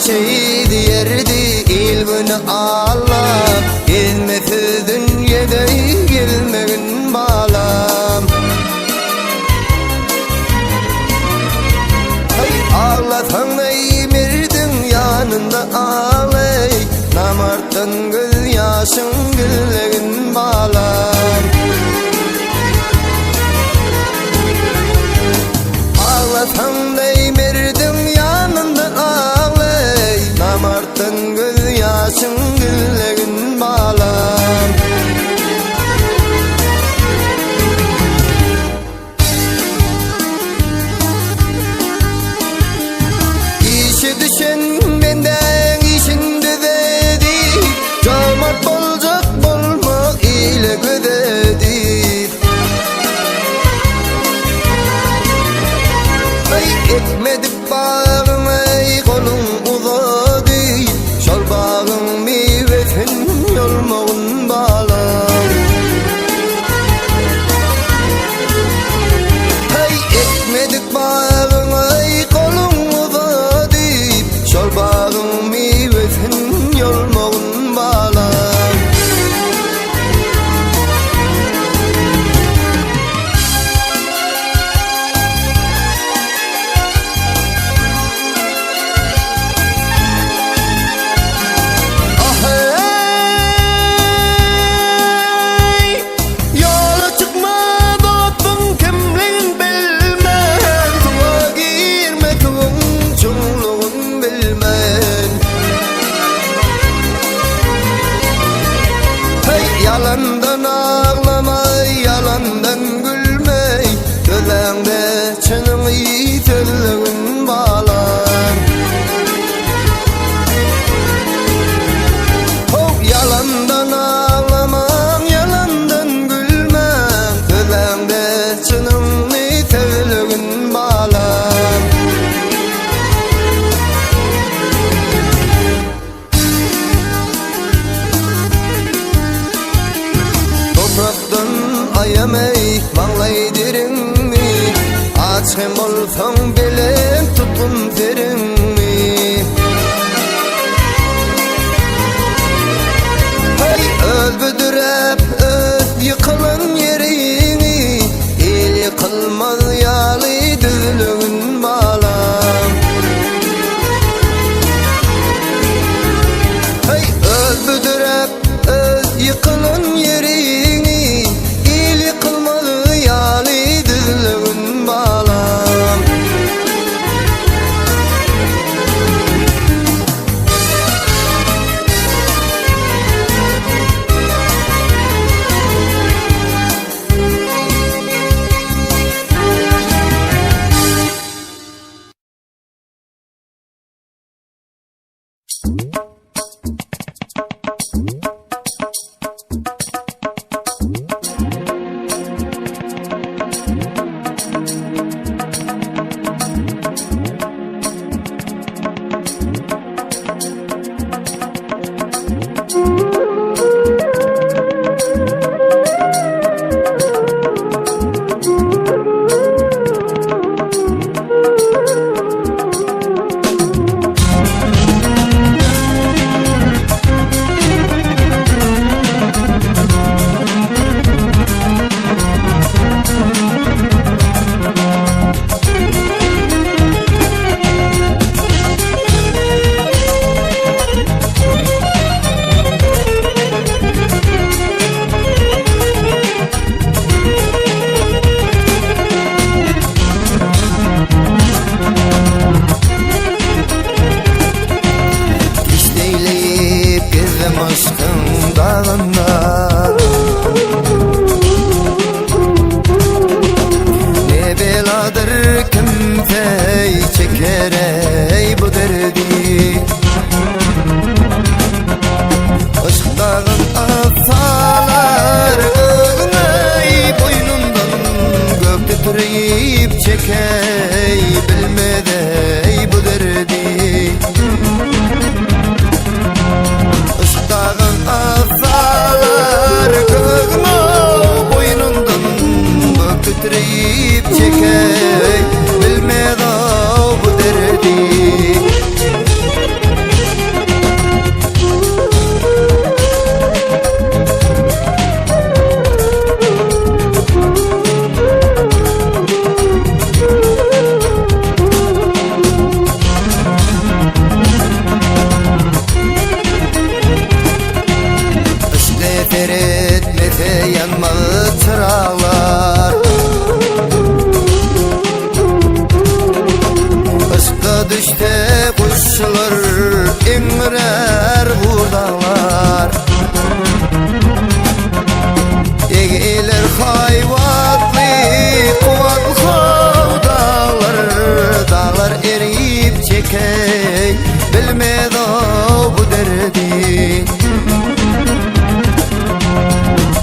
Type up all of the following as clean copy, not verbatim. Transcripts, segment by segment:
şeydi yerdi ilgini Allah gelmesi dünyada gelmegin balam. Ağlatan eymirdin yanında ağlay namarttan göz yaşın güllegin balam. Ağlatan eymirdin yanında ağlay namarttan göz yaşın güllegin balam. Düşen benden işin düzedi Cömert bolacak bolma ile gödedi. Ay ekmedik bağın ay kolun uzadı Şol bağın meyvesin yolmağın bağlam. Ay ekmedik bağın ay kolun şol bağın meyvesin yolmağın bağlam. Ah ey, yola çıkma dostum kimliğin bilmez. Tuğa girme tuğun çumluğun bilmen. Hey yalandan ağlama yalandan gülme Dölende çınını yitirliğin bağlan. Oh yalandan ağlama yalandan gülme Dölende çınını yitirliğin bağlan. Topraktan ayamay bağlaydirinmi Aç hem olsan bile tutun terinmi. Hey öldürüp öz yıkılan yerini El yıkılmaz yalı düzlüğün bağlam. Hey öldürüp öz yıkılan yerini El yıkılmaz yalı düzlüğün bağlam. çekey bilmez o bu derdi.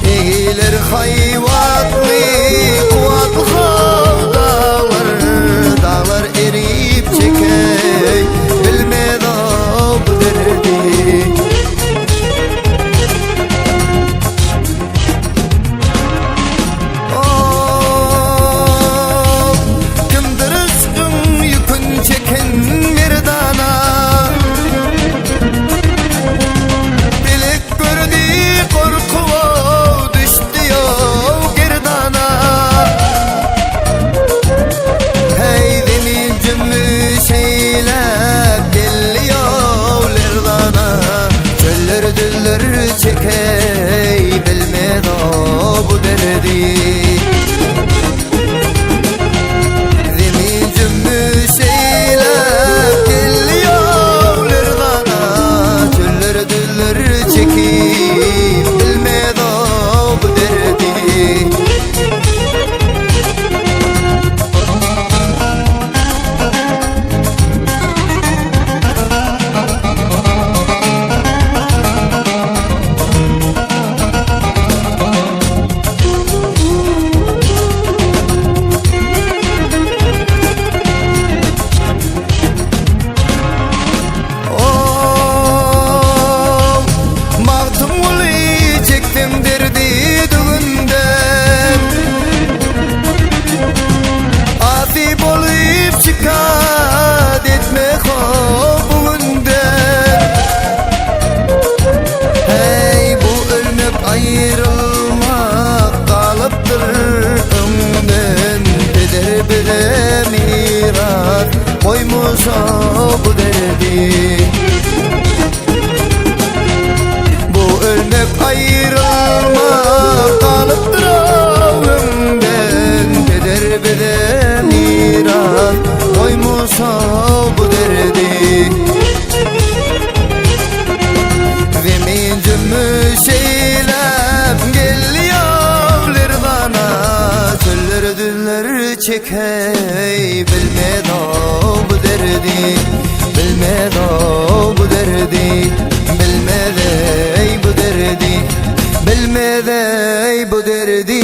Eğilir hayvatlı kuvatlı dağlar erip çekey bilmez o bu derdi. Çekey bilmez o bu derdi. Zemin cümbüş eylep geliyor lerdana, çöller düller çekey bilmez o bu derdi. Ayrılmak kalıptır ömrümden, peder bile miras koymuş o bu derdi. Bu ölmek ayrılmak kalıptır ömrümden, peder bile miras koymuş o bu derdi. Zemin cümbüş eylep geliyor lerdana, çöller düller çekey bilmez o bu derdi. Bilmez o bu derdi. Bilmez ey bu derdi. Bilmez ey bu derdi.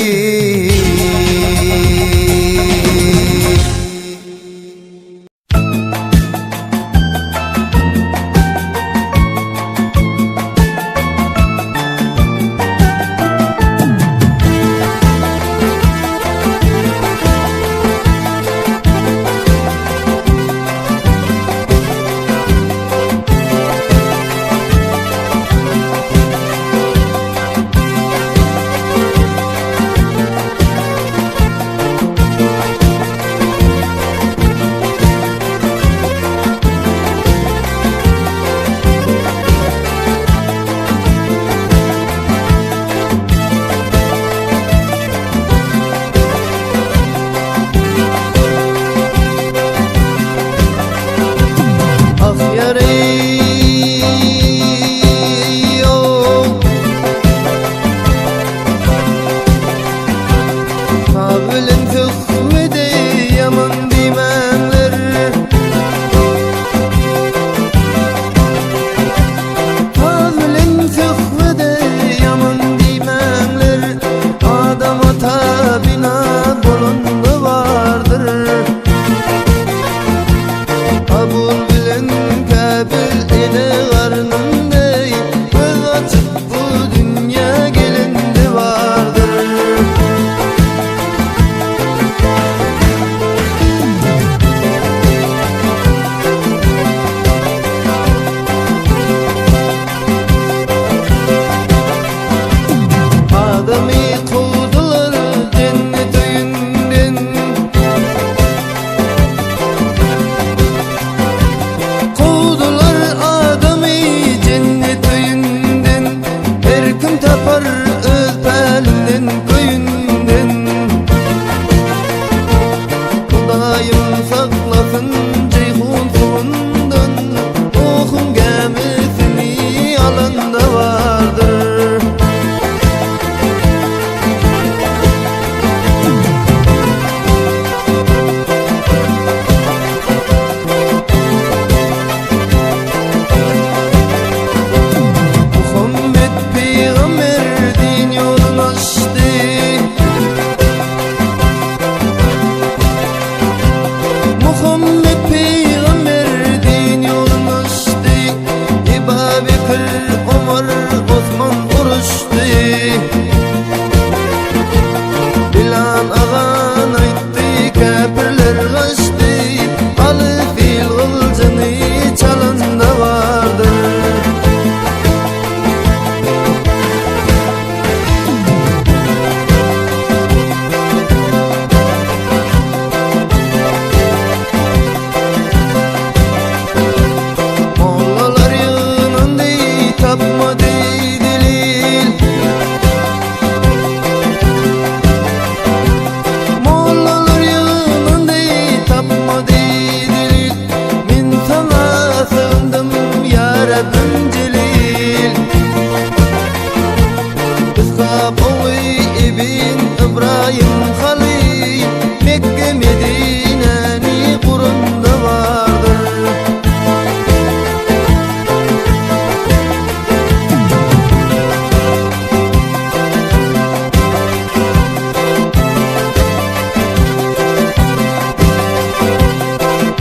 Habibin İbrahim Halil Mekke Medine'ni Kur'an'da vardır.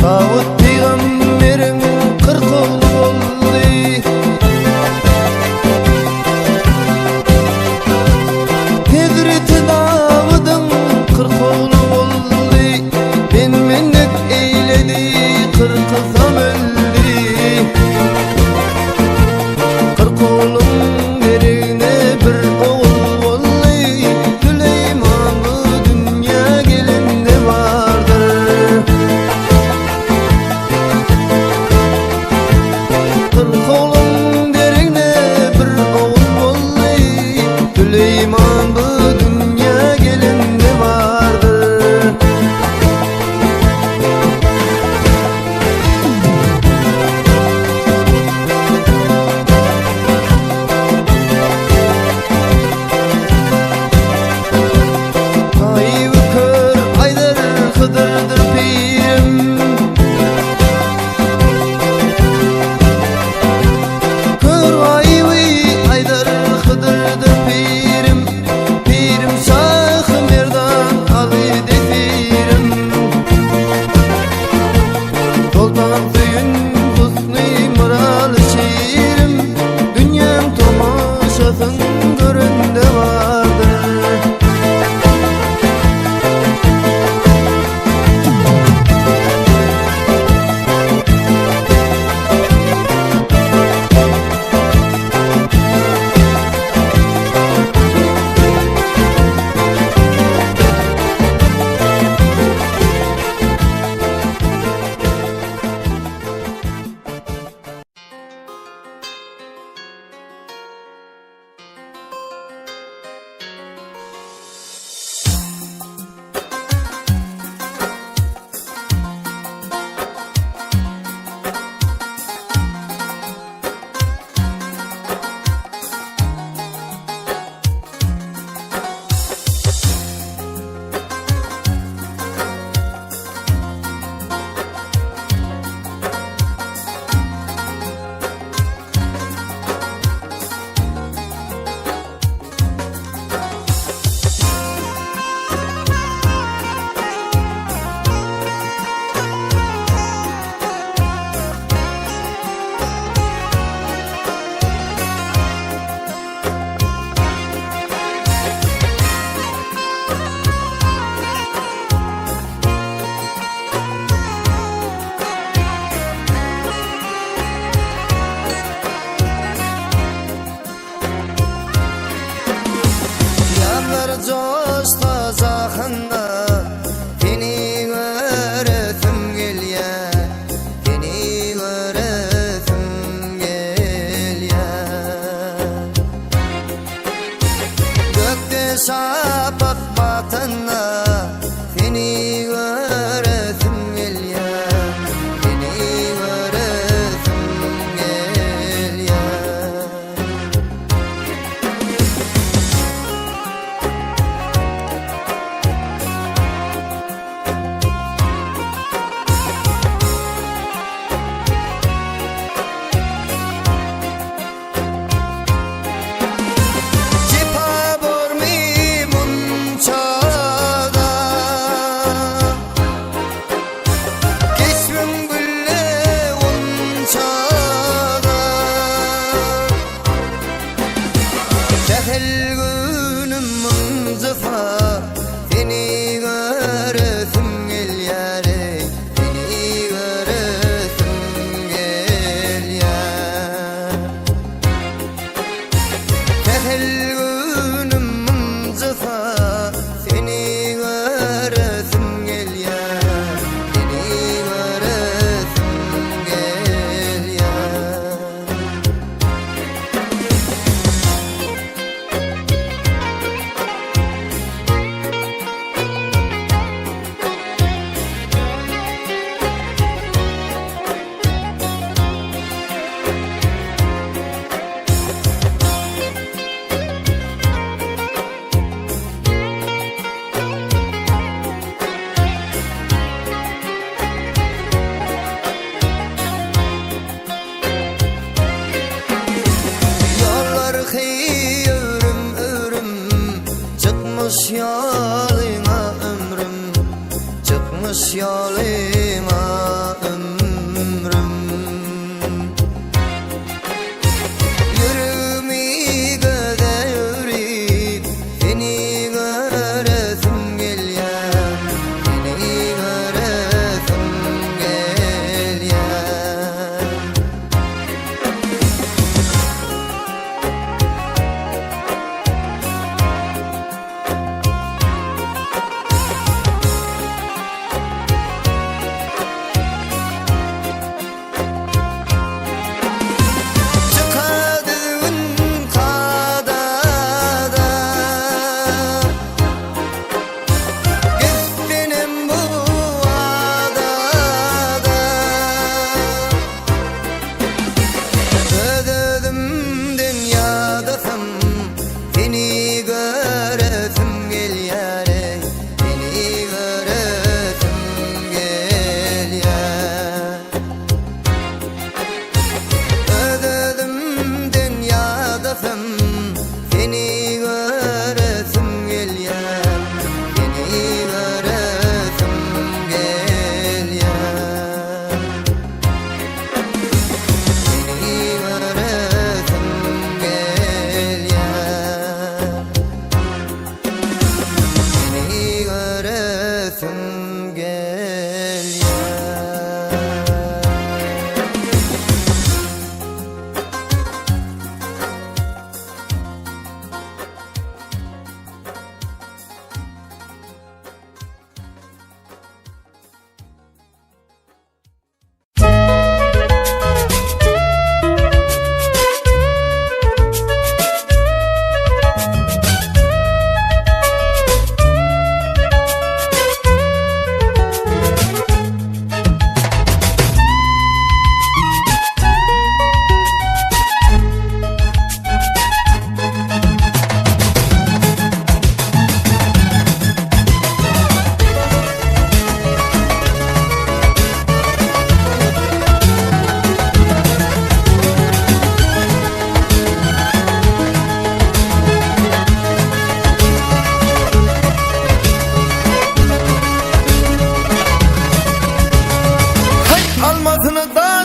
Davut peygamberim 40 oğlu oldu. Hazreti Davud'un 40 oğlu oldu. Ben minnet eyledi 40 kızam öldü. 40 oğlum derine bir oğul oldu. Süleyman'ı dünya gelinde vardır. 40 oğlum derine bir oğul oldu. Süleyman bu dünya gelinde vardır. Tayyip kör Aydar Hıdır'dır pirim. Kör ayvi Aydar Hıdır'dır pirim. Pirim Şah-ı Merdan Ali defirim. Sultan Suyun Husni Mural şiirim. Dünyam tomaşasın göründe vardır. Coşta zakında seni göresim gelye, seni göresim gelye. Gökte şafak batında seni göresim gelye, seni göresim gelye. Seni göresim gelye, seni göresim gelye. Sehel günüm mınzıfa, seni göresim gelye, seni göresim gelye. çıkmış yoluna ömrüm, çıkmış yoluma ömrüm. Yürümi göze yürüyüp seni göresim gelýär, seni göresim gelýär.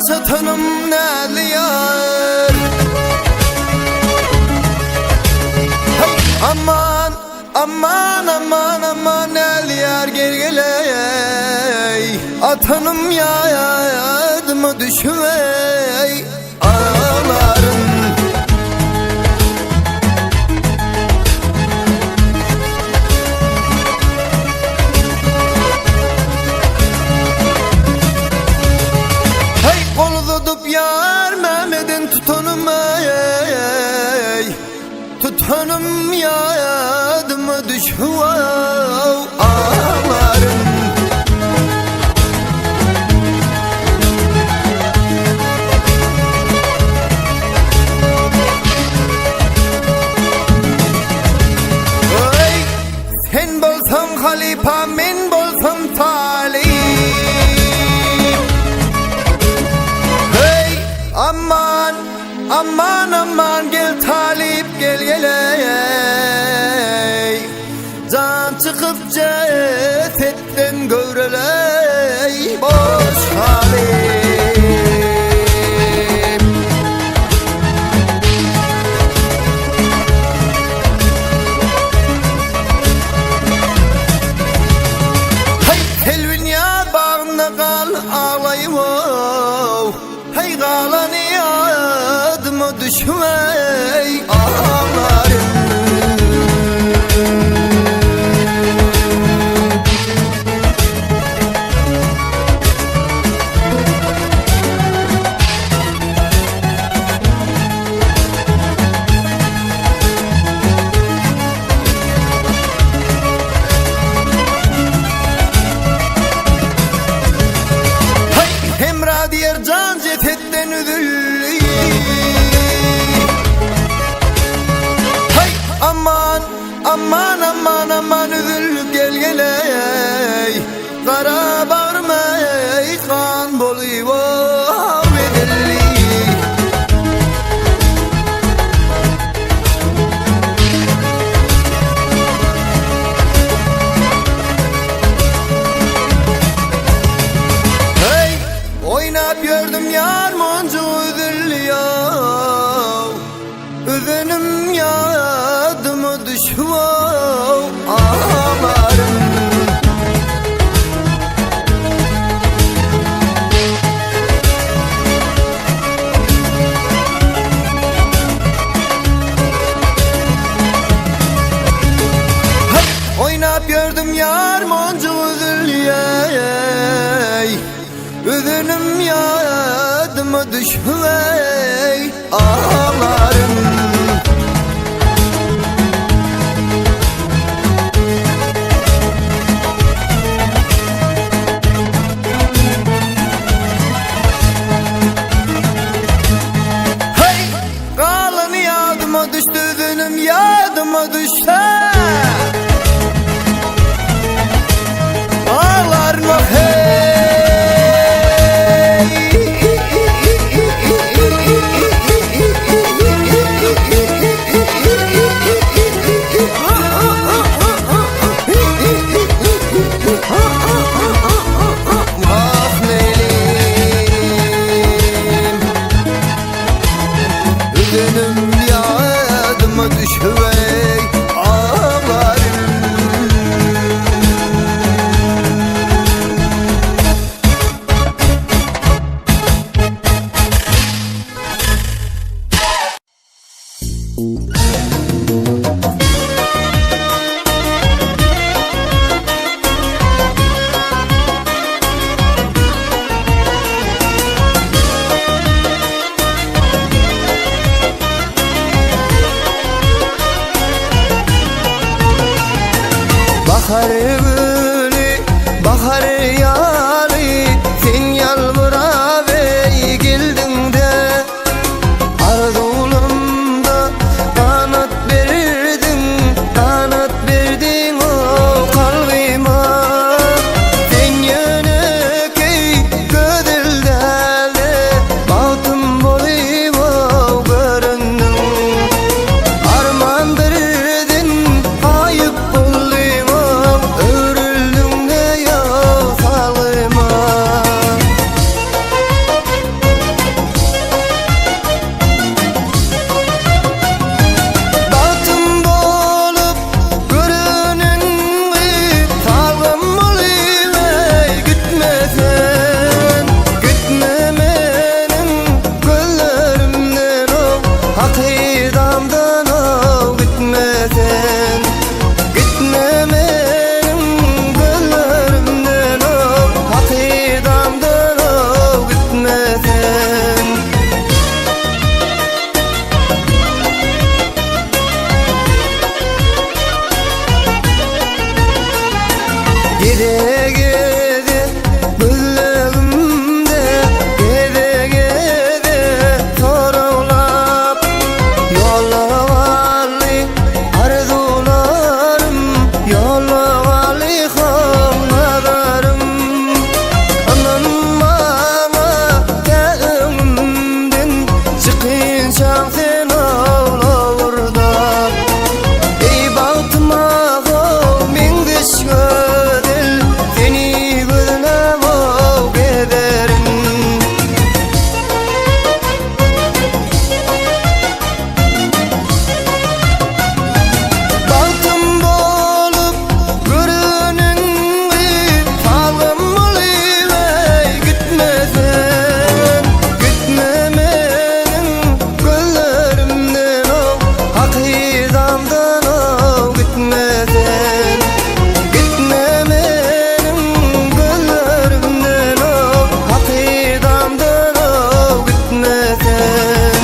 Satanım neliyar, aman aman aman aman neliyar gergeley, atanım yadıma düşmey ağlarım. Yar Mehmet'in tutanım ey, tutanım yadıma düşüyor ağlarım. Ey, sen bolsan halifa, men bolsam talip. Aman aman aman gel talip gel geley, can çıkıp cesetten gövreley boş halim. Hey Elvin yar bağında kal ağlayım oh, hey kalan yadıma düşmey ağlarım. gördüm yar moncu üzülüyey. Üzünüm yadıma düşmey ağlarım. Hey kalanı yadıma düştü, üzünüm yadıma düşse ağlarım ah hey. Üzünüm yadıma düşüvey ağlarım. Bahar gülü, bahar yâri, sen yalvara ve geldin de arzularımda kanat verdin o kalbime. Sen yönekey gözelde bahtım bolayım o göründün. Arman verdin ayıp bulayım örüldüm de ya salıma. Bahtım bolup görünün salgım olayım ey. Gitme menin gözlerimden o hakidamdan o. Gitme menin gözlerimden o hakidamdan o. Gitme sen. Gide gide gülleğimde, gide gide sorulap yollavalli arzularım, yollavalli havlarım. Anam bana teğimden çıkınca sen ağlavurda. Ey baltıma o min düşgödel, seni gözüne o gederim. Baltım bolup görünün salgım olayım ey. Gitme menin gözlerimden o hakidamdan o. Gitme menin gözlerimden o hakidamdan o. Gitme sen.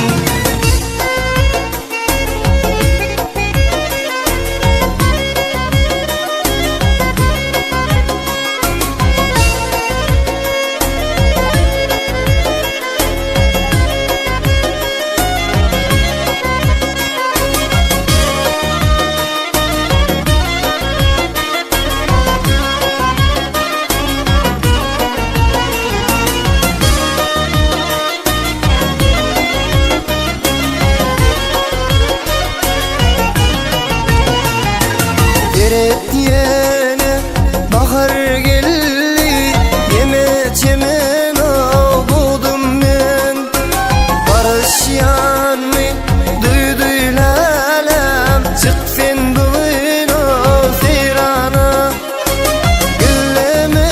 Eret yene bahar geldi, yemet yemen o buldum ben. Barış yanmi duydu lalem, çık sen bugün o seyrana. Gülleme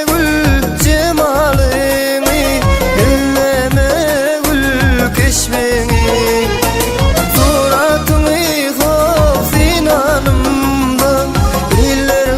gül cemalini, gülleme gül keşfini. Suratını hof sinanımdan iller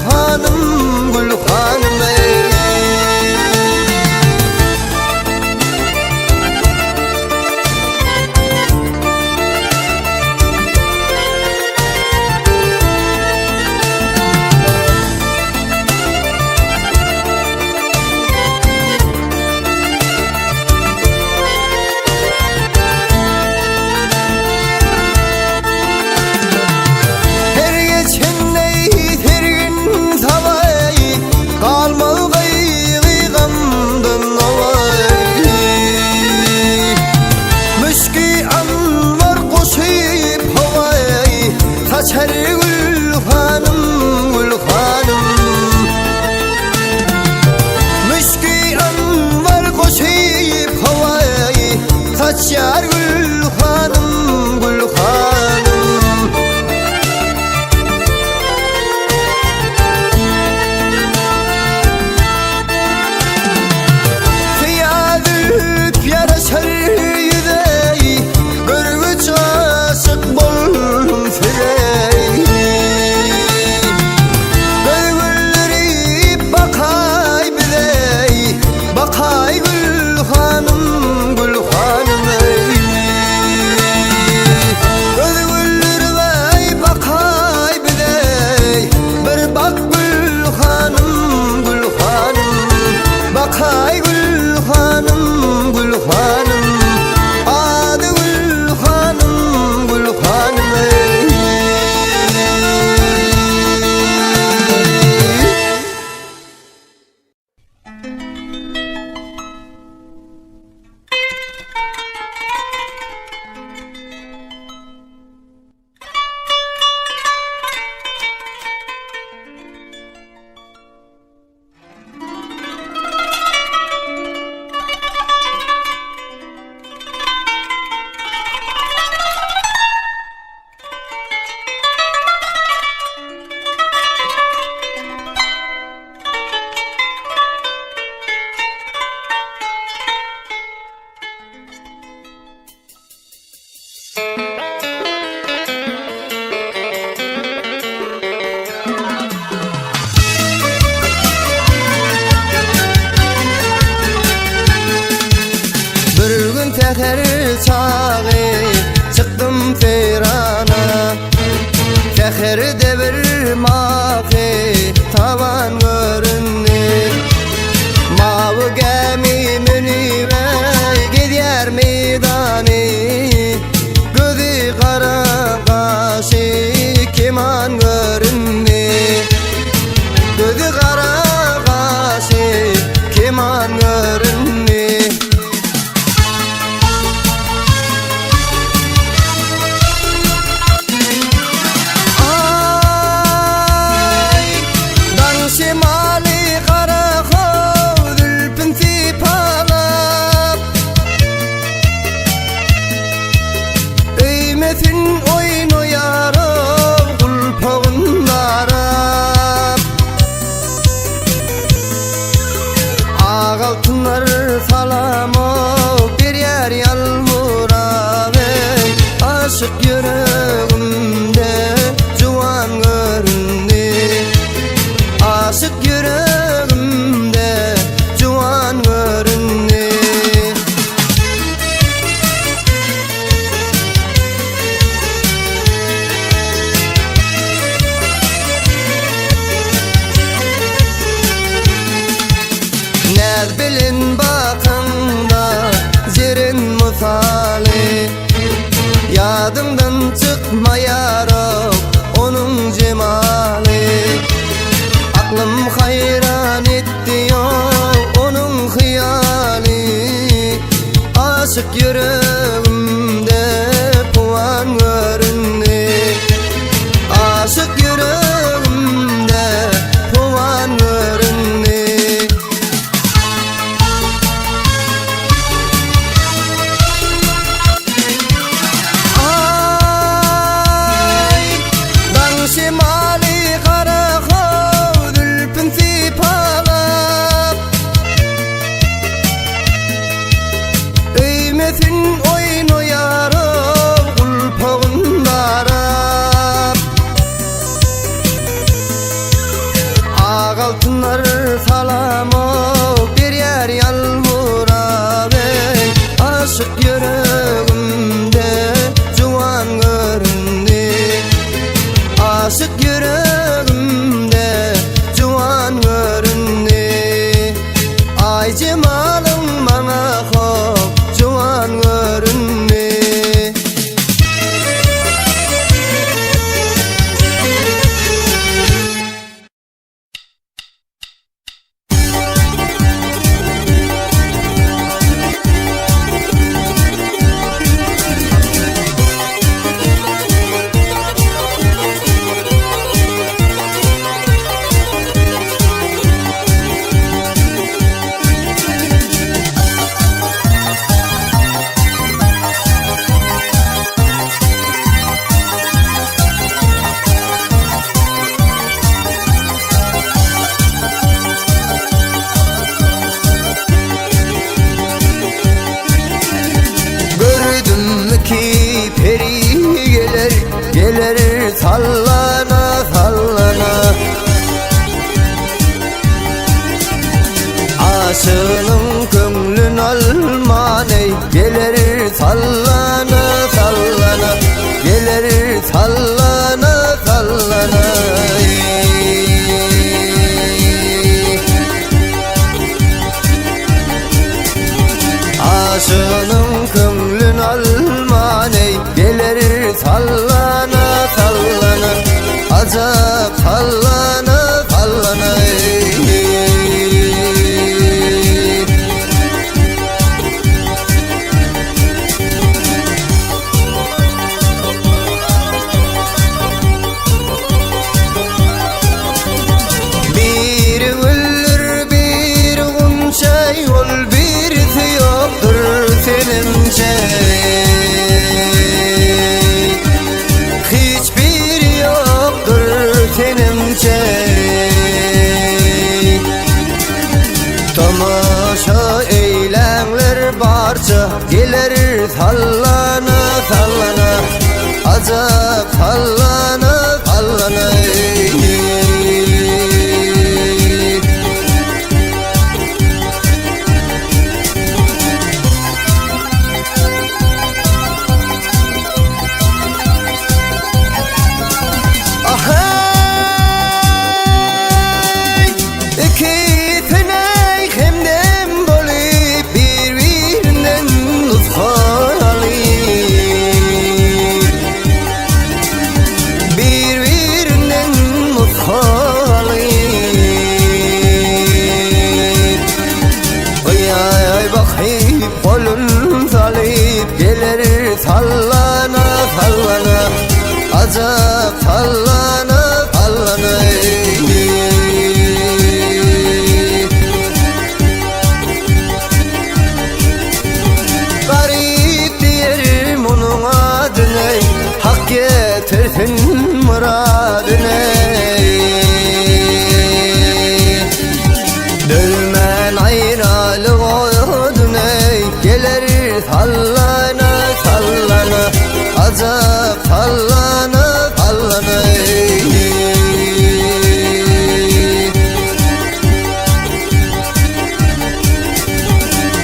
hanım, gül hanım ey. Saçar gül hanım, gül hanım. Müşkü anvar koşuyup havayı, saçar gül hanım, gül hanım. Fiyadüp yaraşar yüzeyi, görgüç aşık bol fire. Bakay gül hanım, gül hanım ey. Göz güller vay bakay bidey, bir bak gül hanım, gül hanım. Bakay gül hanım, gül hanım. Adı gül hanım, gül hanım ey. Teher çağı çıktım firana, teher devir mağı tavan görünür. Mavi gemi münime gider meydani, gözü kara kaşı keman görünür. Gözü kara kaşı keman görünür. Altınlar salamo bir yer yalvura bey, aşık yüreğimde cuvan göründü. Aşık yüreğimde cuvan göründü. Nez bilin bakanda zirin misali, yadımdan çıkmayar onun cemali. Aklım hayran etti onun hıyali, aşık yüreğimde puan göründü. Aşık yüreğimde puan göründü. Şimali karakoğlu dülpün palap, öymesin oyun salamo bir yer yalvurar ey. Aşık yüreğimde juwan göründü, aşık yüreğimde juwan göründü. Ay cemalım bana hop juwan göründü. Ki peri gelir, gelir sallana sallana. Aşığının gönlün alman ey, gelir sallana sallana, gelir sallana sallana. Aşığının gönlün alman ey, gelir sallana sallana, acap sallana sallana ey. Bir güldür bir gunçay ol, birisi yoktur senince. Hiçbir yoktur senince. Tamaşa eylemler barça, gelir sallana sallana, acap sallana sallana ey. Kolun salip gelir sallana sallana, acap sallana sallana ey. Garip diyelim onun adını, hak getirsin muradını. Dölmen ayralı odun ey, gelir sallana sallana, acap sallana sallana ey.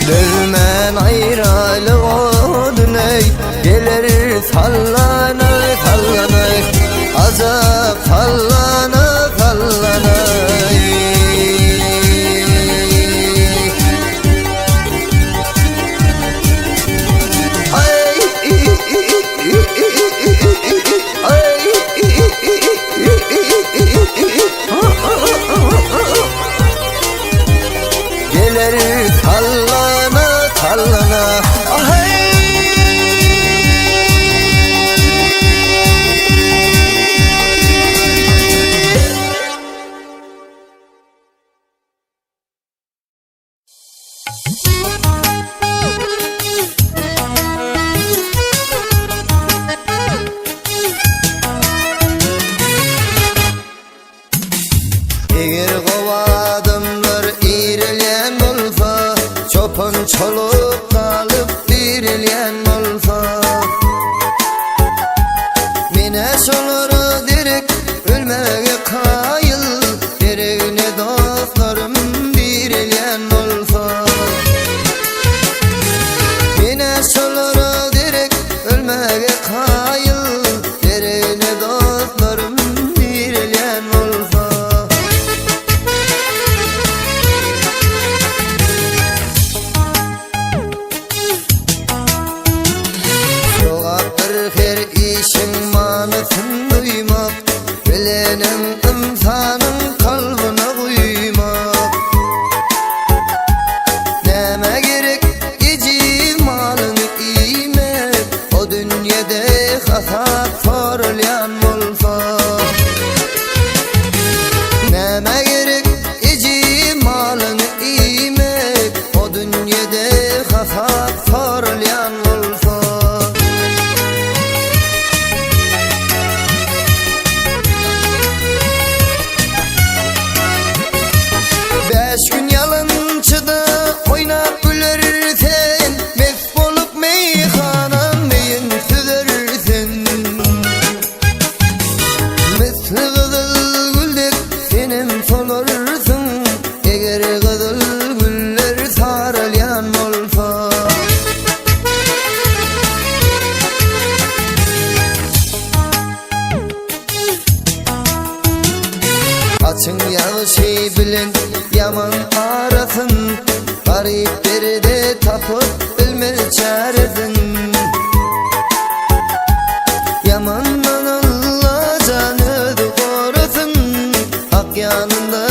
Dölmen ayralı odun ey, gelir sallana sallana, acap sallana sallana ey. Gelir sallana sallana hey. Eğer kovadımlar iğrelyen olsa, çopan çolup kalıp iğrelyen olsa, mine soluru direk ölmeye kayıl, derine dostlarım Sen yaxşı bilen yaman arasın, garipleri tapıp bilmez çaresin. Yamandan Allah canı korusun, hak yanında